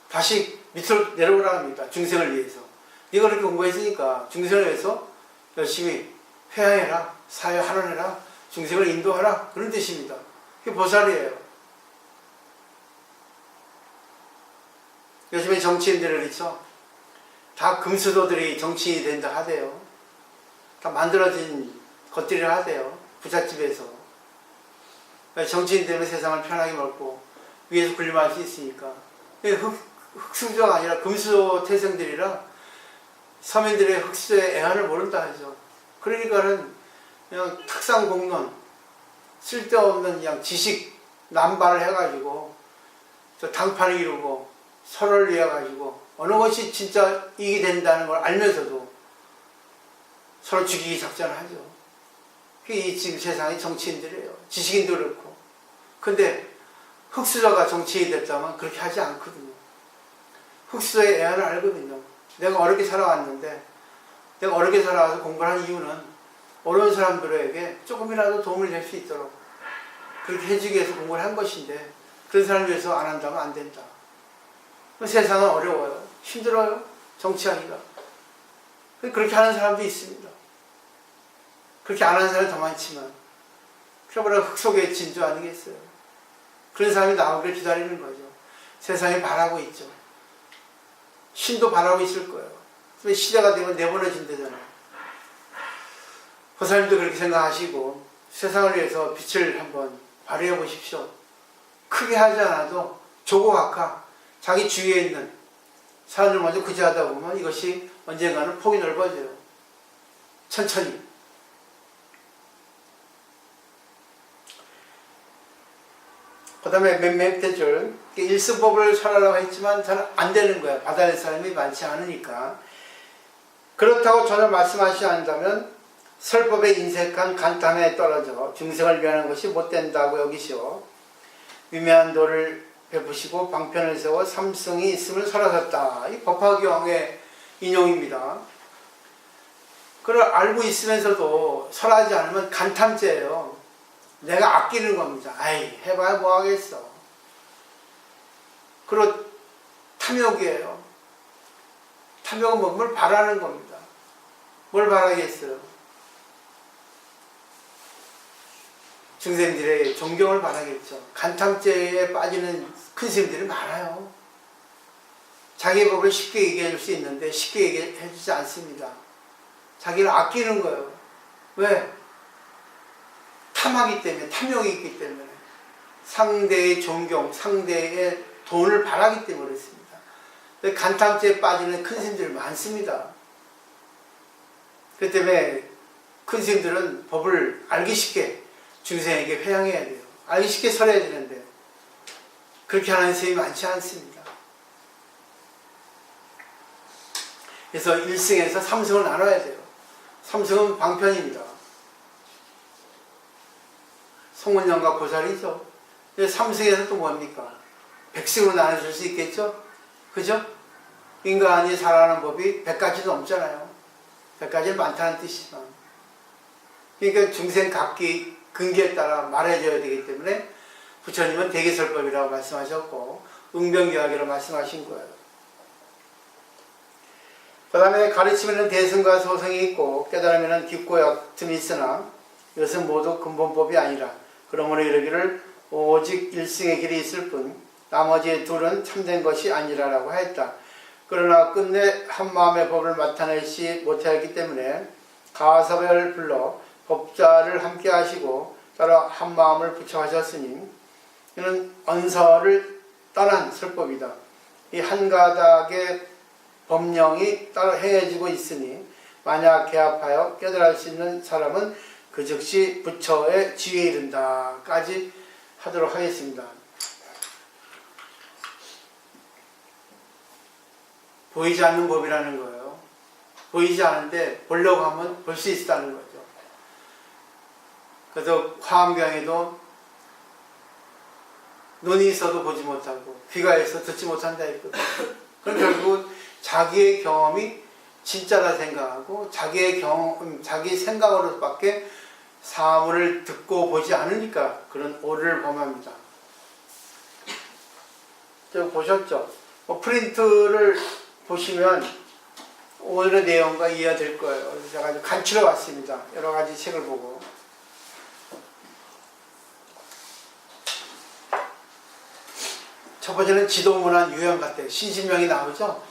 다시 밑으로 내려오라고 합니다. 중생을 위해서. 네가 그렇게 공부했으니까 중생을 위해서 열심히 회화해라, 사회 환원해라, 중생을 인도하라, 그런 뜻입니다. 그게 보살이에요. 요즘에 정치인들을 그렇죠? 다 금수도들이 정치인이 된다 하대요. 다 만들어진 것들이라 하대요. 부잣집에서. 정치인 때문에 세상을 편하게 먹고 위에서 군림할 수 있으니까. 흑수저가 아니라 금수저 태생들이라 서민들의 흑수저의 애환을 모른다 하죠. 그러니까는 그냥 탁상공론, 쓸데없는 그냥 지식 남발을 해가지고 저 당파를 이루고 서로를 위해 가지고 어느 것이 진짜 이익이 된다는 걸 알면서도 서로 죽이기 작전을 하죠. 그게 지금 세상의 정치인들이에요. 지식인도 그렇고. 근데 흑수저가 정치인이 됐다면 그렇게 하지 않거든요. 흑수저의 애환을 알거든요. 내가 어렵게 살아왔는데 내가 어렵게 살아와서 공부를 한 이유는 어려운 사람들에게 조금이라도 도움을 낼 수 있도록 그렇게 해주기 위해서 공부를 한 것인데 그런 사람을 위해서 안 한다면 안 된다. 세상은 어려워요. 힘들어요. 정치하기가. 그렇게 하는 사람도 있습니다. 그렇게 안 하는 사람이 더 많지만 그러므로 흙 속에 진주 아니겠어요. 그런 사람이 나오기를 기다리는 거죠. 세상이 바라고 있죠. 신도 바라고 있을 거예요. 시대가 되면 내보내진다잖아요. 보살님도 그렇게 생각하시고 세상을 위해서 빛을 한번 발휘해 보십시오. 크게 하지 않아도 조고각하 자기 주위에 있는 사람들 먼저 구제하다 보면 이것이 언젠가는 폭이 넓어져요. 천천히. 그 다음에 몇몇 줄 일승법을 설하라고 했지만 잘 안 되는 거예요. 받아낼 사람이 많지 않으니까. 그렇다고 전혀 말씀하시지 않는다면 설법에 인색한 간탐에 떨어져 중생을 위하는 것이 못된다고 여기시오. 위묘한 도를 베푸시고 방편을 세워 삼승이 있음을 설하셨다. 이 법화경의 인용입니다. 그걸 알고 있으면서도 설하지 않으면 간탐죄예요. 내가 아끼는 겁니다. 아이 해봐야 뭐하겠어. 그리고 탐욕이에요. 탐욕은 뭘 바라는 겁니다. 뭘 바라겠어요. 중생들의 존경을 바라겠죠. 간탐죄에 빠지는 큰 스님들이 많아요. 자기의 법을 쉽게 얘기해 줄 수 있는데 쉽게 얘기해 주지 않습니다. 자기를 아끼는 거예요. 왜? 탐하기 때문에, 탐욕이 있기 때문에. 상대의 존경, 상대의 돈을 바라기 때문에 그렇습니다. 간탐죄에 빠지는 큰 스님들이 많습니다. 그 때문에 큰 스님들은 법을 알기 쉽게 중생에게 회양해야 돼요. 알기 쉽게 설해야 되는데 그렇게 하는 선생님이 많지 않습니다. 그래서 1승에서 3승을 나눠야 돼요. 3승은 방편입니다. 송원영과 보살이죠. 3승에서 또 뭡니까? 100승으로 나눠줄 수 있겠죠? 그죠? 인간이 살아가는 법이 100가지도 넘잖아요. 100가지는 많다는 뜻이지만. 그러니까 중생 각기 근기에 따라 말해줘야 되기 때문에 부처님은 대개설법이라고 말씀하셨고 응변교학이라고 말씀하신 거예요. 그 다음에 가르침에는 대승과 소승이 있고 깨달음에는 깊고 얕음이 있으나 이것은 모두 근본법이 아니라 그러므로 이르기를 오직 일승의 길이 있을 뿐 나머지 둘은 참된 것이 아니라라고 하였다. 그러나 끝내 한마음의 법을 나타내지 못하였기 때문에 가섭을 불러 법자를 함께 하시고 따라 한마음을 부처하셨으니 이는 언서를 떠난 설법이다. 이 한 가닥의 법령이 따로 행해지고 있으니 만약 개합하여 깨달을 수 있는 사람은 그 즉시 부처의 지위에 이른다 까지 하도록 하겠습니다. 보이지 않는 법이라는 거예요. 보이지 않은데 보려고 하면 볼 수 있다는 거죠. 그래서 화엄경에도 눈이 있어도 보지 못하고 귀가 있어도 듣지 못한다 했거든요. 그럼 결국 자기의 경험이 진짜라 생각하고 자기의 경험, 자기 생각으로밖에 사물을 듣고 보지 않으니까 그런 오류를 범합니다. 저 보셨죠? 프린트를 보시면 오늘의 내용과 이해될 거예요. 그래서 제가 아주 간추려 왔습니다. 여러 가지 책을 보고. 첫 번째는 지도문안 유형가태 신신명이 나오죠.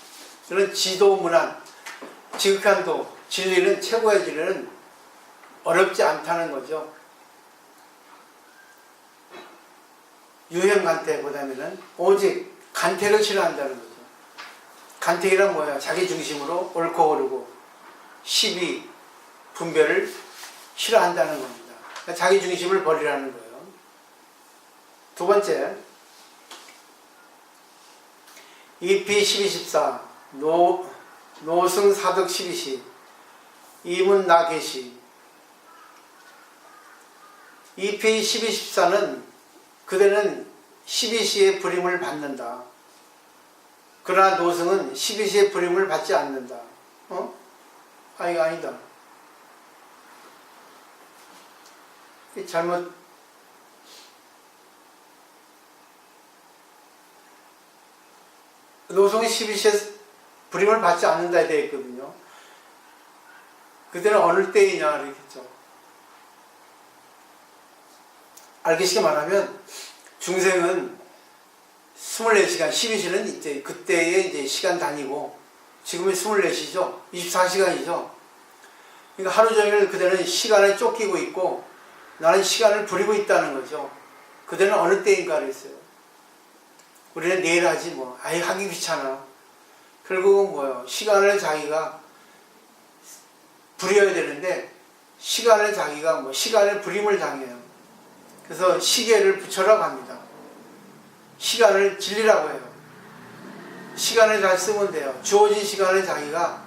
그런 지도문안 지극한 도 진리는 최고의 진리는 어렵지 않다는 거죠. 유형간태보다는 오직 간택을 싫어한다는 거죠. 간택이란 뭐야? 자기 중심으로 옳고 그르고 시비 분별을 싫어한다는 겁니다. 그러니까 자기 중심을 버리라는 거예요. 두 번째 EP 1214 노승 사덕 12시 이문 나 계시 EP 1214는 그대는 12시의 불임을 받는다. 그러나 노승은 12시의 불임을 받지 않는다. 이거 아니다. 잘못 노승이 12시에 불임을 받지 않는다에 되어 있거든요. 그때는 어느 때이냐 그랬겠죠. 알기 쉽게 말하면 중생은 24시간, 12시는 이제 그때의 이제 시간 단위고 지금은 24시죠. 24시간이죠. 그러니까 하루 종일 그대는 시간에 쫓기고 있고 나는 시간을 부리고 있다는 거죠. 그대는 어느 때인가 그랬어요. 우리는 내일 하지 뭐. 아예 하기 귀찮아. 결국은 뭐예요? 시간을 자기가 부려야 되는데 시간을 자기가 뭐 시간을 부림을 당해요. 그래서 시계를 부처라고 합니다. 시간을 진리라고 해요. 시간을 잘 쓰면 돼요. 주어진 시간을 자기가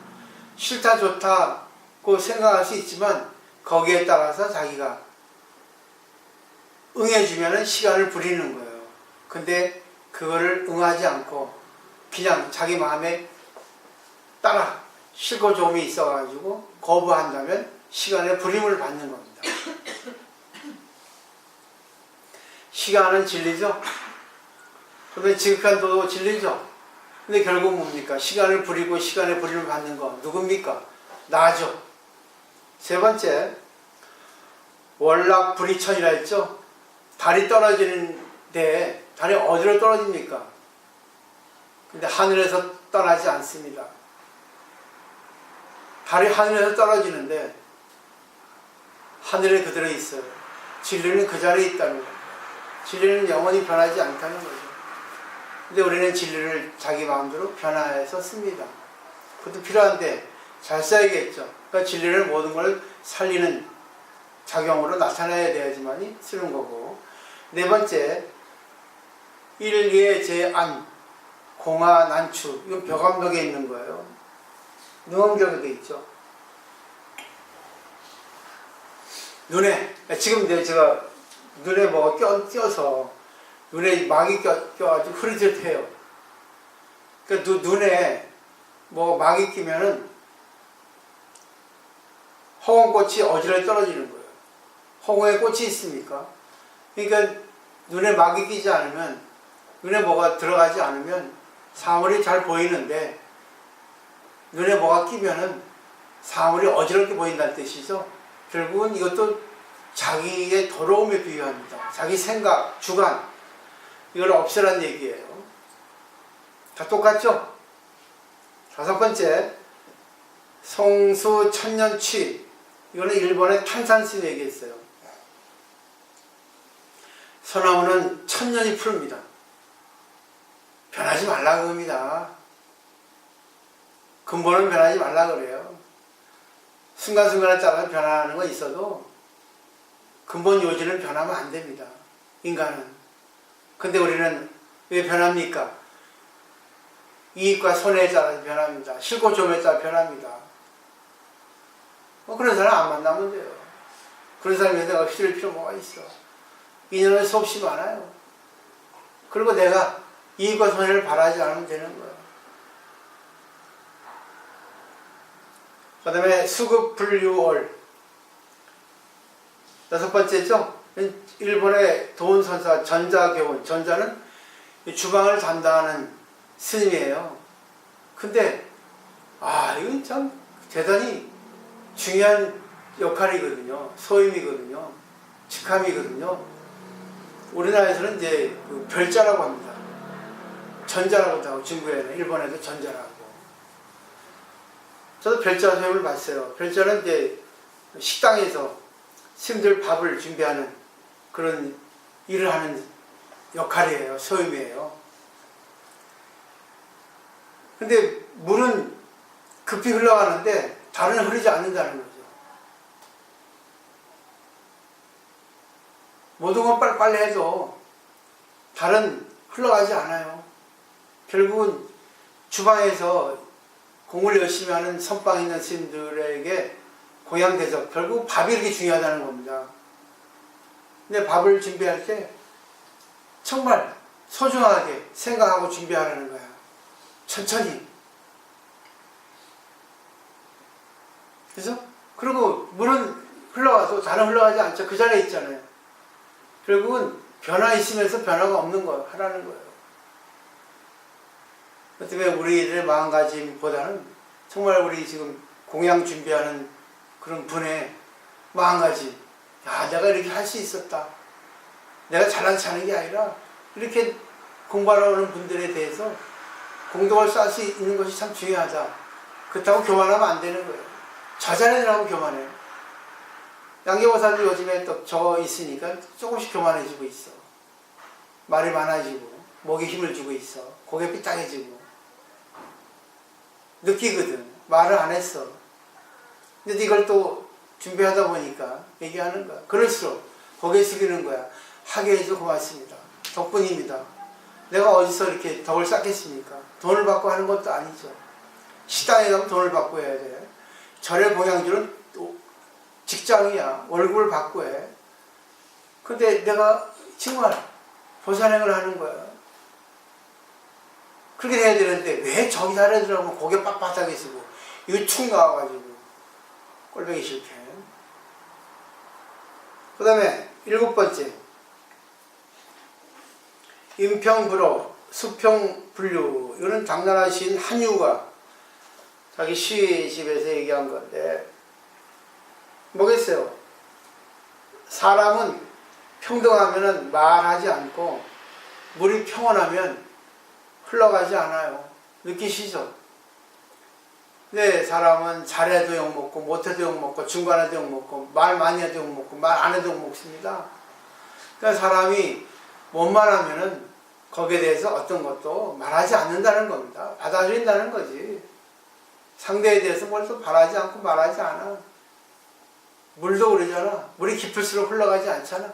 싫다 좋다고 생각할 수 있지만 거기에 따라서 자기가 응해주면 시간을 부리는 거예요. 근데 그거를 응하지 않고 그냥 자기 마음에 따라 싫고 좋음이 있어가지고 거부한다면 시간의 부림을 받는 겁니다. 시간은 진리죠. 그러면 지극한 도도 진리죠. 근데 결국 뭡니까? 시간을 부리고 시간의 부림을 받는 거 누굽니까? 나죠. 세 번째 월락불이천이라 했죠. 달이 떨어지는데 달이 어디로 떨어집니까? 근데 하늘에서 떠나지 않습니다. 달이 하늘에서 떨어지는데 하늘에 그대로 있어요. 진리는 그 자리에 있다는 거예요. 진리는 영원히 변하지 않다는 거죠. 근데 우리는 진리를 자기 마음대로 변화해서 씁니다. 그것도 필요한데 잘 써야겠죠. 그러니까 진리를 모든 걸 살리는 작용으로 나타내야 돼야지만이 쓰는 거고. 네 번째 일예 제안, 공하 난추. 이건 벽암벽에 있는 거예요. 능엄경에 돼 있죠. 눈에, 지금 제가 눈에 뭐가 껴서 눈에 막이 껴가지고 흐릿흐릿해요. 그러니까 눈에 뭐 막이 끼면은 허공꽃이 어지러이 떨어지는 거예요. 허공에 꽃이 있습니까? 그러니까 눈에 막이 끼지 않으면, 눈에 뭐가 들어가지 않으면 사물이 잘 보이는데, 눈에 뭐가 끼면은 사물이 어지럽게 보인다는 뜻이죠. 결국은 이것도 자기의 더러움에 비유합니다. 자기 생각, 주관, 이걸 없애라는 얘기예요. 다 똑같죠? 다섯 번째, 성수 천년취. 이거는 일본의 탄산수 얘기했어요. 소나무는 천년이 푸릅니다. 변하지 말라 그럽니다. 근본은 변하지 말라 그래요. 순간순간에 따라서 변하는 건 있어도 근본 요지는 변하면 안 됩니다. 인간은. 근데 우리는 왜 변합니까? 이익과 손해에 따라 변합니다. 싫고 좋음에 따라 변합니다. 그런 사람 안 만나면 돼요. 그런 사람에 내가 휘둘릴 필요 뭐가 있어. 인연은 수없이 많아요. 그리고 내가 이익과 손해를 바라지 않으면 되는 거예요. 그 다음에 수급불유월. 여섯 번째죠. 일본의 도원선사 전자교원. 전자는 주방을 담당하는 스님이에요. 근데 이건 참 대단히 중요한 역할이거든요. 소임이거든요. 직함이거든요. 우리나라에서는 이제 그 별자라고 합니다. 전자라고도 하고, 중국에는, 일본에도 전자라고. 저도 별자 소임을 봤어요. 별자는 이제 식당에서 스님들 밥을 준비하는 그런 일을 하는 역할이에요. 소임이에요. 근데 물은 급히 흘러가는데 달은 흐르지 않는다는 거죠. 모든 건 빨리빨리 해도 달은 흘러가지 않아요. 결국은 주방에서 공을 열심히 하는 선방 있는 스님들에게 공양대접, 결국 밥이 이렇게 중요하다는 겁니다. 근데 밥을 준비할 때 정말 소중하게 생각하고 준비하라는 거야. 천천히. 그죠? 그리고 물은 흘러가도 달은 흘러가지 않죠. 그 자리에 있잖아요. 결국은 변화 있으면서 변화가 없는 거 하라는 거예요. 그 때문에 우리들의 마음가짐보다는 정말 우리 지금 공양 준비하는 그런 분의 마음가짐. 내가 이렇게 할 수 있었다. 내가 잘나지 않은 게 아니라 이렇게 공부하러 오는 분들에 대해서 공덕을 쌓을 수 있는 것이 참 중요하다. 그렇다고 교만하면 안 되는 거예요. 저자네들하고 교만해요. 양계보살도 요즘에 또 저 있으니까 조금씩 교만해지고 있어. 말이 많아지고 목에 힘을 주고 있어. 고개 삐딱해지고 느끼거든. 말을 안 했어. 근데 이걸 또 준비하다 보니까 얘기하는 거야. 그럴수록 고개 숙이는 거야. 하게 해서 고맙습니다. 덕분입니다. 내가 어디서 이렇게 덕을 쌓겠습니까? 돈을 받고 하는 것도 아니죠. 식당에 가면 돈을 받고 해야 돼. 절의 봉양주는 또 직장이야. 월급을 받고 해. 근데 내가 정말 보살행을 하는 거야. 그렇게 해야 되는데 왜 저기 사례 들어가면 고개 빳빳하게 쓰고 이거 툭 나와가지고 꼴보기 싫게. 그 다음에 일곱 번째, 인평불호 수평불류. 이거는 당나라 시인 한유가 자기 시집에서 얘기한 건데 뭐겠어요? 사람은 평등하면 말하지 않고 물이 평온하면 흘러가지 않아요. 느끼시죠? 네, 사람은 잘해도 욕먹고 못해도 욕먹고 중간에도 욕먹고 말 많이 해도 욕먹고 말 안 해도 욕먹습니다. 그러니까 사람이 뭔 말하면은 거기에 대해서 어떤 것도 말하지 않는다는 겁니다. 받아들인다는 거지. 상대에 대해서 뭘 또 바라지 않고 말하지 않아. 물도 그러잖아. 물이 깊을수록 흘러가지 않잖아.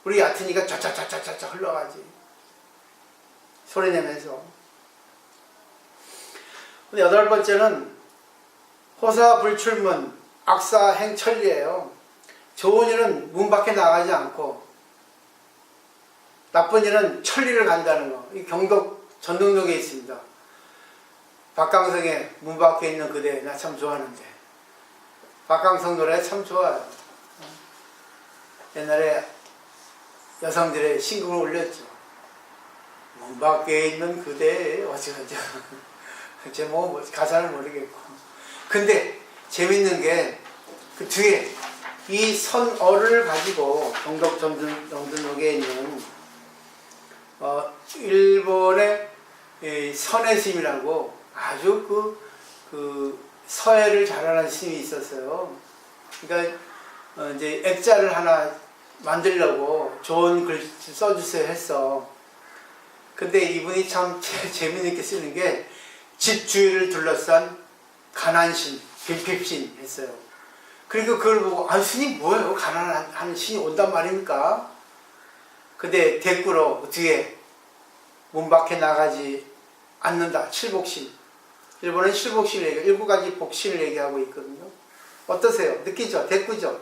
물이 얕으니까 쫙쫙쫙쫙쫙 흘러가지. 소리 내면서. 여덟 번째는 호사불출문, 악사행천리예요. 좋은 일은 문 밖에 나가지 않고 나쁜 일은 천리를 간다는 거. 이 경덕 전등록에 있습니다. 박강성의 문 밖에 있는 그대 나 참 좋아하는데. 박강성 노래 참 좋아요. 옛날에 여성들의 신곡을 올렸죠. 문 밖에 있는 그대 어쩌고저쩌고. 제목 가사를 모르겠고. 근데 재밌는 게 그 뒤에 이 선어를 가지고 경덕 전등록에 있는 일본의 선해스님이라고 아주 그 서예를 잘하는 스님이 있었어요. 그러니까 이제 액자를 하나 만들려고 좋은 글씨 써주세요 했어. 근데 이분이 참 재미있게 쓰는 게 집 주위를 둘러싼 가난신, 빈핍신 했어요. 그리고 그걸 보고 스님 뭐예요? 가난한 신이 온단 말입니까? 근데 댓글로 뒤에 문 밖에 나가지 않는다. 칠복신. 일본은 칠복신을 얘기해요. 7가지 복신을 얘기하고 있거든요. 어떠세요? 느끼죠? 대꾸죠?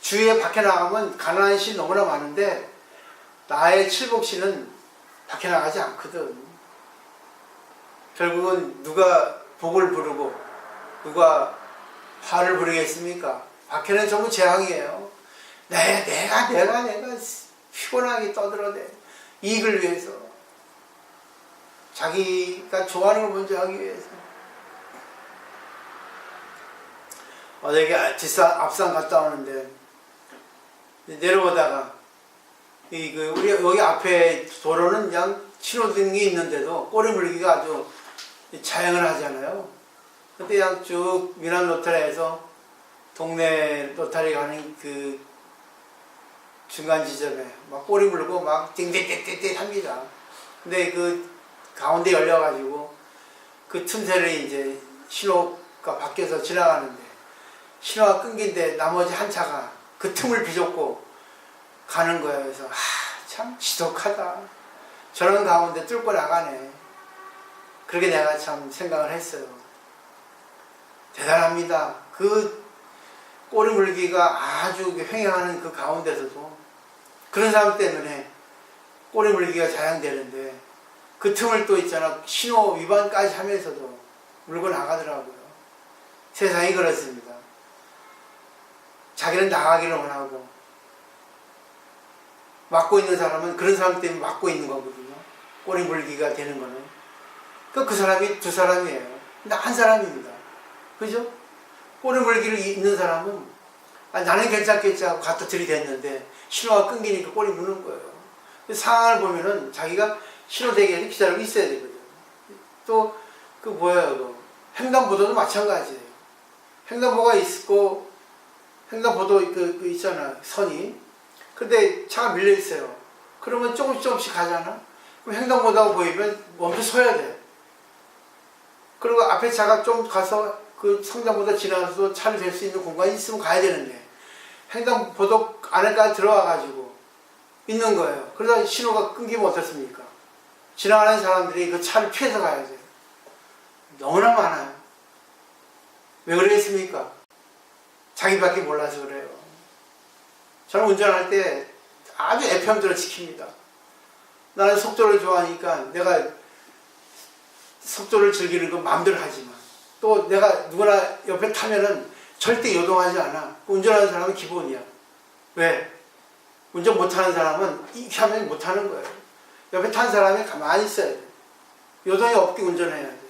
주위에 밖에 나가면 가난한 신이 너무나 많은데 나의 칠복신은 밖에 나가지 않거든. 결국은 누가 복을 부르고 누가 화를 부르겠습니까? 밖에는 전부 재앙이에요. 내가 피곤하게 떠들어대. 이익을 위해서. 자기가 좋아하는 걸 먼저 하기 위해서. 어저께 앞산 갔다 오는데 내려오다가 우리 여기 앞에 도로는 그냥 신호등이 있는데도 꼬리 물기가 아주 자행을 하잖아요. 근데 그냥 쭉 미남 로타리에서 동네 로타리 가는 그 중간 지점에 막 꼬리 물고 막 띵띵띵띵띵 합니다. 근데 그 가운데 열려가지고 그 틈새를 이제 신호가 바뀌어서 지나가는데 신호가 끊긴데 나머지 한 차가 그 틈을 비좁고 가는 거예요. 그래서 참 지독하다. 저런 가운데 뚫고 나가네. 그렇게 내가 참 생각을 했어요. 대단합니다. 그 꼬리 물기가 아주 횡행하는 그 가운데서도 그런 사람 때문에 꼬리 물기가 자양되는데 그 틈을 또 있잖아. 신호 위반까지 하면서도 물고 나가더라고요. 세상이 그렇습니다. 자기는 나가기를 원하고 막고 있는 사람은 그런 사람 때문에 막고 있는 거거든요. 꼬리 물기가 되는 거는. 그 사람이 두 사람이에요. 근데 한 사람입니다. 그죠? 꼬리 물기를 있는 사람은 나는 괜찮겠지 하고 갖다 들이댔는데 신호가 끊기니까 꼬리 무는 거예요. 그 상황을 보면은 자기가 신호 대기를 기다리고 있어야 되거든요. 또 횡단보도도 마찬가지예요. 횡단보도가 있고 횡단보도 있잖아 선이. 근데 차가 밀려 있어요. 그러면 조금씩 가잖아. 그럼 횡단보도가 보이면 멈춰 서야 돼. 그리고 앞에 차가 좀 가서 그 횡단보도 지나가서 차를 댈 수 있는 공간이 있으면 가야 되는데 횡단보도 안에까지 들어와가지고 있는 거예요. 그러다 신호가 끊기면 어떻습니까? 지나가는 사람들이 그 차를 피해서 가야 돼요. 너무나 많아요. 왜 그러겠습니까? 자기밖에 몰라서 그래요. 저는 운전할 때 아주 애편들을 지킵니다. 나는 속도를 좋아하니까 내가 속도를 즐기는 건 마음대로 하지만 또 내가 누구나 옆에 타면은 절대 요동하지 않아. 운전하는 사람은 기본이야. 왜? 운전 못하는 사람은 이렇게 하면 못하는 거예요. 옆에 탄 사람이 가만히 있어야 돼. 요동이 없게 운전해야 돼.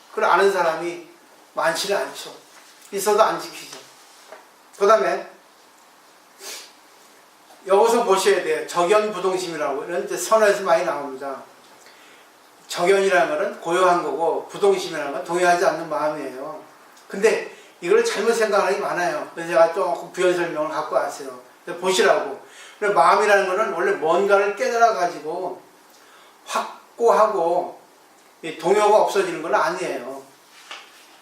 그걸 아는 사람이 많지는 않죠. 있어도 안 지키죠. 그 다음에 여기서 보셔야 돼요. 적연부동심이라고 이런 이제 선어에서 많이 나옵니다. 적연이라는 것은 고요한 거고 부동심이라는 건 동요하지 않는 마음이에요. 근데 이걸 잘못 생각하는 게 많아요. 그래서 제가 조금 부연 설명을 갖고 왔어요. 보시라고. 마음이라는 것은 원래 뭔가를 깨달아 가지고 확고하고 동요가 없어지는 건 아니에요.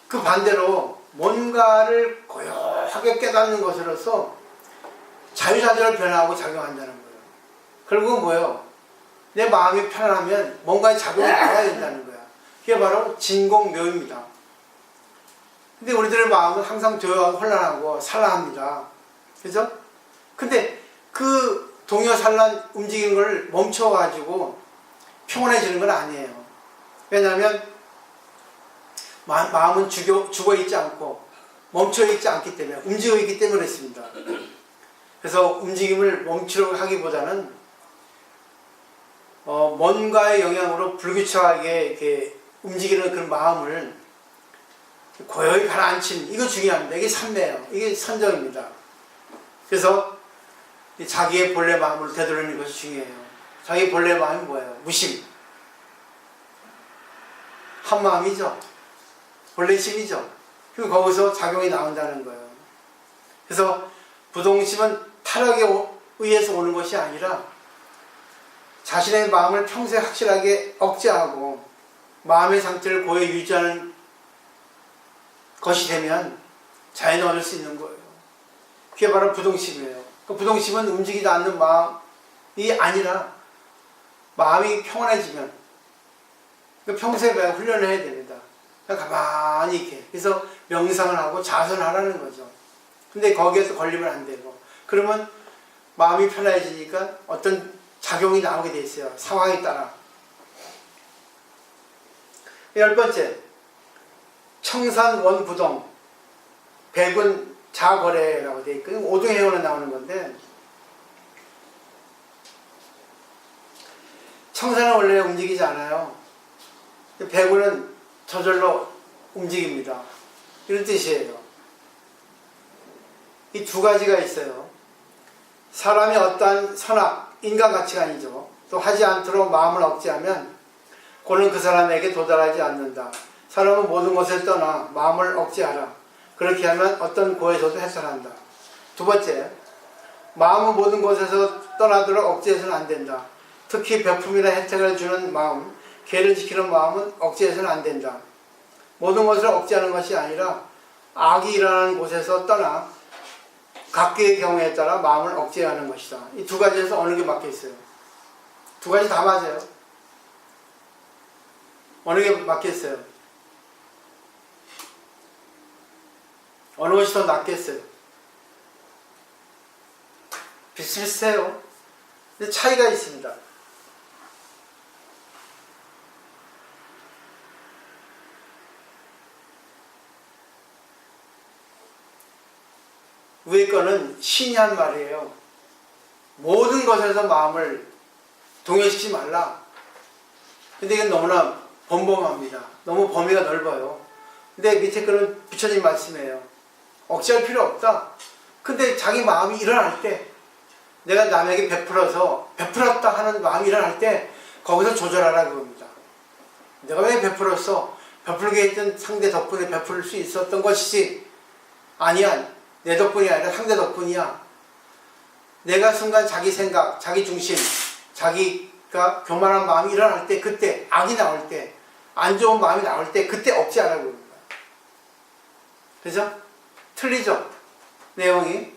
그 반대로 뭔가를 고요하게 깨닫는 것으로서 자유자재로 변화하고 작용한다는 거예요. 결국은 뭐예요? 내 마음이 편안하면 뭔가의 작용이 나와야 된다는 거야. 그게 바로 진공묘입니다. 근데 우리들의 마음은 항상 조용하고 혼란하고 산란합니다. 그죠? 근데 그 동요산란 움직이는 걸 멈춰가지고 평온해지는 건 아니에요. 왜냐하면 마음은 죽어있지 않고 멈춰있지 않기 때문에, 움직여 있기 때문에 그렇습니다. 그래서 움직임을 멈추려고 하기보다는 뭔가의 영향으로 불규칙하게 이렇게 움직이는 그런 마음을 고요히 가라앉힌, 이거 중요합니다. 이게 삼매예요. 이게 선정입니다. 그래서 자기의 본래 마음을 되돌리는 것이 중요해요. 자기 본래 마음이 뭐예요? 무심. 한 마음이죠. 본래 심이죠. 그리고 거기서 작용이 나온다는 거예요. 그래서 부동심은 타락에 의해서 오는 것이 아니라 자신의 마음을 평소에 확실하게 억제하고 마음의 상태를 고여 유지하는 것이 되면 자연히 얻을 수 있는 거예요. 그게 바로 부동심이에요. 그 부동심은 움직이지 않는 마음이 아니라 마음이 평온해지면 평소에 그냥 훈련을 해야 됩니다. 그냥 가만히 이렇게. 그래서 명상을 하고 자선을 하라는 거죠. 근데 거기에서 걸리면 안 되고. 그러면 마음이 편해지니까 어떤 작용이 나오게 돼 있어요. 상황에 따라. 10번째, 청산원부동, 백은 자거래라고 되어 있거든요. 오동해원에 나오는 건데, 청산은 원래 움직이지 않아요. 백운은 저절로 움직입니다. 이런 뜻이에요. 이 두 가지가 있어요. 사람이 어떠한 선악, 인간가치가 아니죠. 또 하지 않도록 마음을 억제하면 고는 그 사람에게 도달하지 않는다. 사람은 모든 것을 떠나 마음을 억제하라. 그렇게 하면 어떤 고에서도 해설한다. 두 번째, 마음은 모든 것에서 떠나도록 억제해서는 안 된다. 특히 베품이나 혜택을 주는 마음, 계를 지키는 마음은 억제해서는 안 된다. 모든 것을 억제하는 것이 아니라 악이 일어나는 곳에서 떠나 각기의 경우에 따라 마음을 억제하는 것이다. 이 두 가지에서 어느 게 맞게 있어요? 두 가지 다 맞아요. 어느 게 맞겠어요? 어느 것이 더 낫겠어요? 비슷비슷해요. 근데 차이가 있습니다. 위에 거는 신이 한 말이에요. 모든 것에서 마음을 동요시키지 말라. 근데 이건 너무나 범범합니다. 너무 범위가 넓어요. 근데 밑에 거는 부처님 말씀이에요. 억제할 필요 없다. 근데 자기 마음이 일어날 때, 내가 남에게 베풀었다 하는 마음이 일어날 때 거기서 조절하라 그겁니다. 내가 왜 베풀었어? 베풀게 했던 상대 덕분에 베풀 수 있었던 것이지. 아니야. 내 덕분이 아니라 상대 덕분이야. 내가 순간 자기 생각, 자기 중심, 자기가 교만한 마음이 일어날 때, 그때 악이 나올 때, 안 좋은 마음이 나올 때, 그때 억제하라고 합니다. 그죠? 틀리죠? 내용이.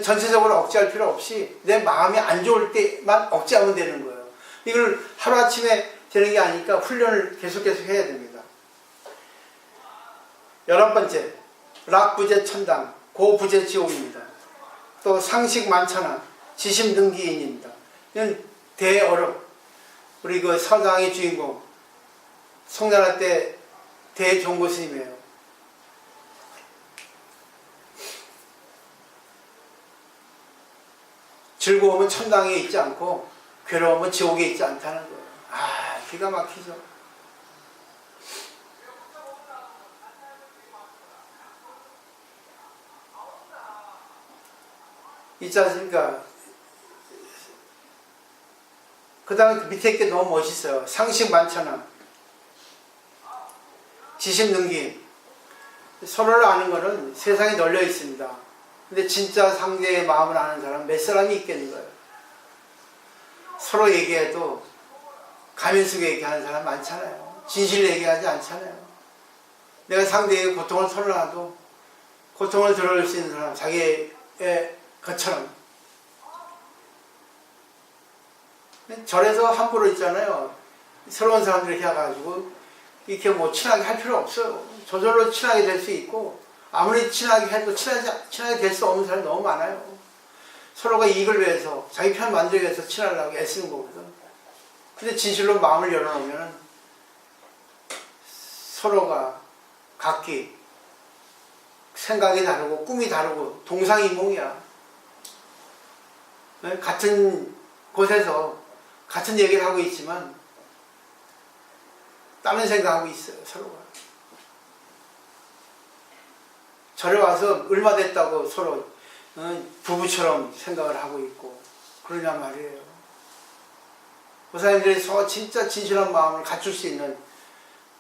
전체적으로 억제할 필요 없이 내 마음이 안 좋을 때만 억제하면 되는 거예요. 이걸 하루아침에 되는 게 아니니까 훈련을 계속 해야 됩니다. 11번째, 락부재 천당, 고부재 지옥입니다. 또 상식 만천하, 지심등기인입니다. 이건 대어렵. 우리 그 서강의 주인공, 송나라 때 대종고 스님이에요. 즐거움은 천당에 있지 않고 괴로움은 지옥에 있지 않다는 거예요. 아, 기가 막히죠. 있지 않습니까? 그 다음에 그 밑에 게 너무 멋있어요. 상식 만천하, 지심능기. 서로를 아는 것은 세상에 널려 있습니다. 근데 진짜 상대의 마음을 아는 사람 몇 사람이 있겠는 거예요. 서로 얘기해도 가면 속에 얘기하는 사람 많잖아요. 진실 얘기하지 않잖아요. 내가 상대의 고통을 털어놔도 고통을 들어줄 수 있는 사람, 자기의 것처럼. 절에서 함부로 있잖아요. 새로운 사람들 이렇게 와가지고 이렇게 뭐 친하게 할 필요 없어요. 저절로 친하게 될 수 있고, 아무리 친하게 해도 친하게 될 수 없는 사람이 너무 많아요. 서로가 이익을 위해서, 자기 편 만들기 위해서 친하려고 애쓰는 거거든. 근데 진실로 마음을 열어놓으면 서로가 각기 생각이 다르고 꿈이 다르고 동상이몽이야. 같은 곳에서 같은 얘기를 하고 있지만 다른 생각하고 있어요, 서로가. 절에 와서 얼마 됐다고 서로 부부처럼 생각을 하고 있고 그러냐 말이에요. 보살님들이 진짜 진실한 마음을 갖출 수 있는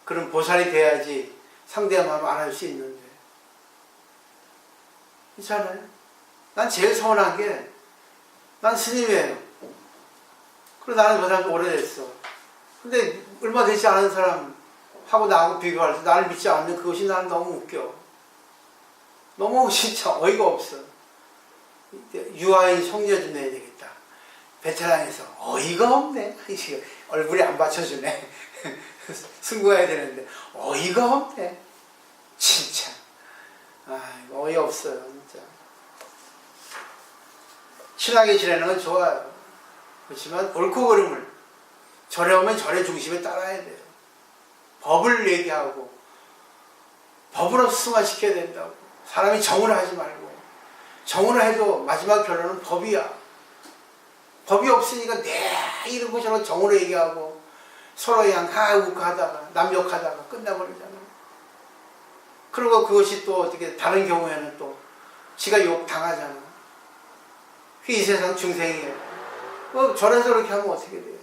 그런 보살이 돼야지 상대의 마음을 알아줄 수 있는데, 그렇잖아요. 난 제일 서운한 게, 난 스님이에요. 그리고 나는 보살도 오래됐어. 근데 얼마 되지 않은 사람하고 나하고 비교할 때 나를 믿지 않는 그것이 나는 너무 웃겨. 너무 진짜 어이가 없어. 유아인 성녀 좀 내야 되겠다. 베테랑에서 어이가 없네. 얼굴이 안 받쳐주네. 승부해야 되는데 어이가 없네. 진짜. 어이없어요, 진짜. 친하게 지내는 건 좋아요. 그렇지만 옳고 그름을, 절에 오면 절의 중심에 따라야 돼요. 법을 얘기하고 법으로 승화시켜야 된다고. 사람이 정을 하지 말고, 정을 해도 마지막 결론은 법이야. 법이 없으니까 이러고 저러고 정으로 얘기하고 서로 그냥 하다가 남욕하다가 끝나버리잖아. 그리고 그것이 또 어떻게 다른 경우에는 또 지가 욕 당하잖아. 이 세상 중생이에요. 절에서 그렇게 하면 어떻게 돼요?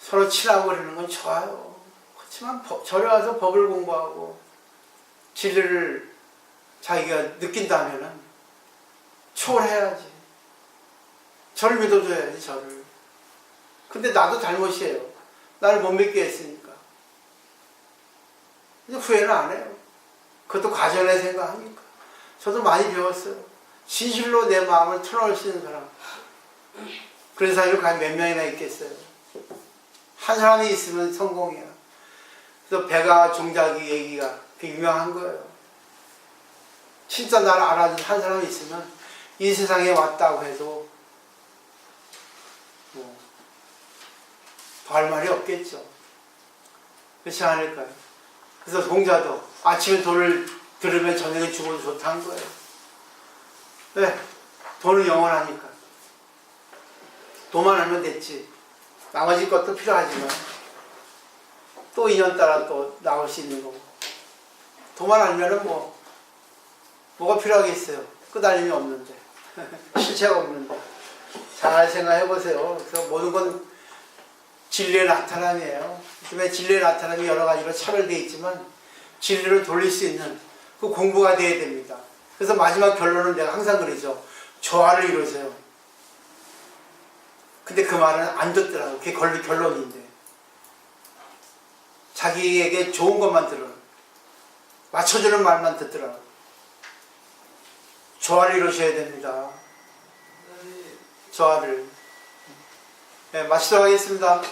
서로 친하고 그러는 건 좋아요. 그렇지만 절에 와서 법을 공부하고 진리를 자기가 느낀다면은 초월해야지. 저를 믿어줘야지, 저를. 근데 나도 잘못이에요. 나를 못 믿게 했으니까. 근데 후회는 안 해요. 그것도 과정에 생각하니까. 저도 많이 배웠어요. 진실로 내 마음을 털어놓을 수 있는 사람. 그런 사람이 과연 몇 명이나 있겠어요. 한 사람이 있으면 성공이야. 그래서 배가 종자기 얘기가 유명한 거예요. 진짜 나를 알아준 한 사람이 있으면 이 세상에 왔다고 해도 더 할 말이 없겠죠. 그렇지 않을까요? 그래서 공자도 아침에 돈을 들으면 저녁에 죽어도 좋다는 거예요. 왜? 돈은 영원하니까. 돈만 알면 됐지. 나머지 것도 필요하지만 또 인연 따라 또 나올 수 있는 거고. 돈만 알면은 뭐가 필요하겠어요. 끄달림이 없는데. 실체가 없는데. 잘 생각해 보세요. 그래서 모든 건 진리의 나타남이에요. 요즘에 진리의 나타남이 여러 가지로 차별되어 있지만 진리를 돌릴 수 있는 그 공부가 돼야 됩니다. 그래서 마지막 결론은 내가 항상 그러죠. 조화를 이루세요. 근데 그 말은 안 듣더라고. 그게 결론인데. 자기에게 좋은 것만 들어. 맞춰주는 말만 듣더라고. 조화를 이루셔야 됩니다. 조화를. 네, 마치도록 하겠습니다.